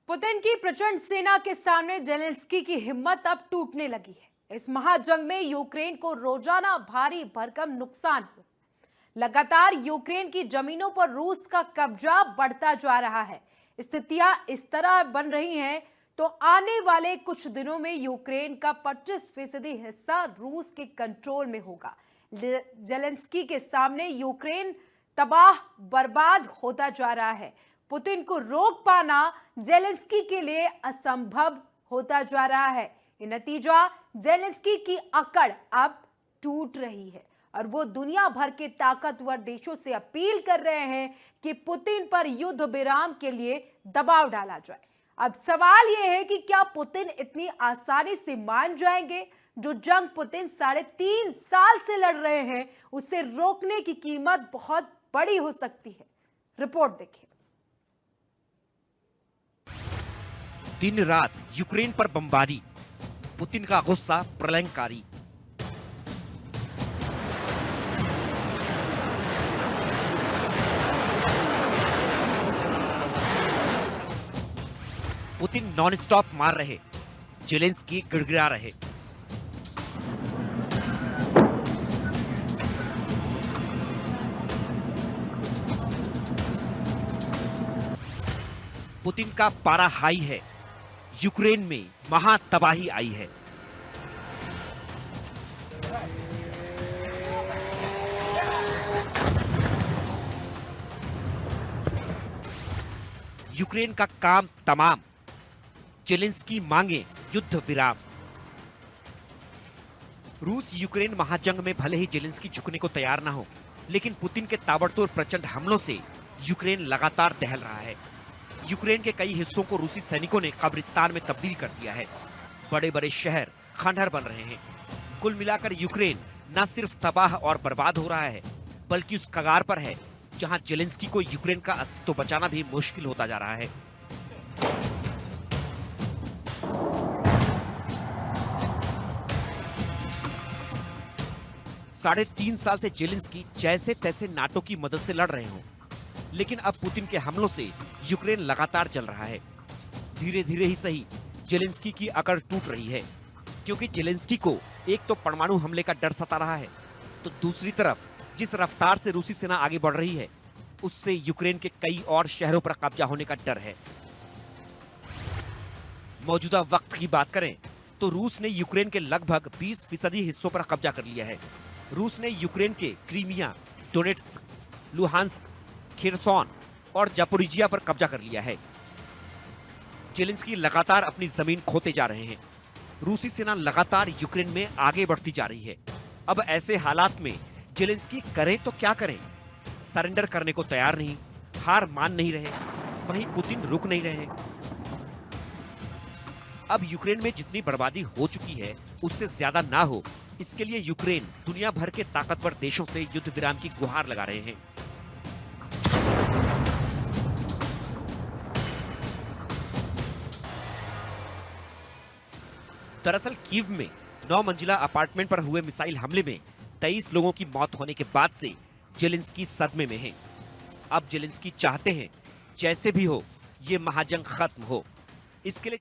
Putin की प्रचंड सेना के सामने जेलेंस्की की हिम्मत अब टूटने लगी है। इस महाजंग में यूक्रेन को रोजाना भारी भरकम नुकसान हुआ। लगातार यूक्रेन की जमीनों पर रूस का कब्जा बढ़ता जा रहा है। स्थितियां इस तरह बन रही हैं तो आने वाले कुछ दिनों में यूक्रेन का 25% हिस्सा रूस के कंट्रोल में होगा। जेलेंस्की के सामने यूक्रेन तबाह बर्बाद होता जा रहा है। पुतिन को रोक पाना जेलेंस्की के लिए असंभव होता जा रहा है। ये नतीजा जेलेंस्की की अकड़ अब टूट रही है और वो दुनिया भर के ताकतवर देशों से अपील कर रहे हैं कि पुतिन पर युद्ध विराम के लिए दबाव डाला जाए। अब सवाल यह है कि क्या पुतिन इतनी आसानी से मान जाएंगे? जो जंग पुतिन 3.5 साल से लड़ रहे हैं उसे रोकने की कीमत बहुत बड़ी हो सकती है। रिपोर्ट देखिए। दिन रात यूक्रेन पर बमबारी, पुतिन का गुस्सा प्रलयंकारी। पुतिन नॉन स्टॉप मार रहे, जेलेंस्की गिड़गिड़ा रहे। पुतिन का पारा हाई है, यूक्रेन में महातबाही आई है। यूक्रेन का काम तमाम, जेलेंस्की मांगे युद्ध विराम। रूस यूक्रेन महाजंग में भले ही जेलेंस्की झुकने को तैयार ना हो, लेकिन पुतिन के ताबड़तोड़ प्रचंड हमलों से यूक्रेन लगातार दहल रहा है। यूक्रेन के कई हिस्सों को रूसी सैनिकों ने कब्रिस्तान में तब्दील कर दिया है। बड़े बड़े शहर खंडहर बन रहे हैं। कुल मिलाकर यूक्रेन न सिर्फ तबाह और बर्बाद हो रहा है, बल्कि उस कगार पर है जहां जेलेंस्की को यूक्रेन का अस्तित्व बचाना भी मुश्किल होता जा रहा है। साढ़े 3 साल से जेलेंस्की जैसे तैसे नाटो की मदद से लड़ रहे हों, लेकिन अब पुतिन के हमलों से यूक्रेन लगातार जल रहा है। धीरे धीरे ही सही, जेलेंस्की की अकड़ टूट रही है, क्योंकि जेलेंस्की को एक तो परमाणु हमले का डर सता रहा है, तो दूसरी तरफ जिस रफ्तार से रूसी सेना आगे बढ़ रही है, उससे यूक्रेन के कई और शहरों पर कब्जा होने का डर है। मौजूदा वक्त की बात करें तो रूस ने यूक्रेन के लगभग 20% हिस्सों पर कब्जा कर लिया है। रूस ने यूक्रेन के क्रीमिया, डोनेट्स्क, लुहांस्क, खेरसोन और जापोरिजिया पर कब्जा कर लिया है। जेलेंस्की लगातार अपनी जमीन खोते जा रहे हैं। रूसी सेना लगातार यूक्रेन में आगे बढ़ती जा रही है। अब ऐसे हालात में जेलेंस्की करें तो क्या करें? सरेंडर करने को तैयार नहीं, हार मान नहीं रहे, वहीं पुतिन रुक नहीं रहे। अब यूक्रेन में जितनी बर्बादी हो चुकी है उससे ज्यादा ना हो, इसके लिए यूक्रेन दुनिया भर के ताकतवर देशों से युद्ध विराम की गुहार लगा रहे हैं। दरअसल कीव में 9 मंजिला अपार्टमेंट पर हुए मिसाइल हमले में 23 लोगों की मौत होने के बाद से जेलेंस्की सदमे में है। अब जेलेंस्की चाहते हैं जैसे भी हो ये महाजंग खत्म हो। इसके लिए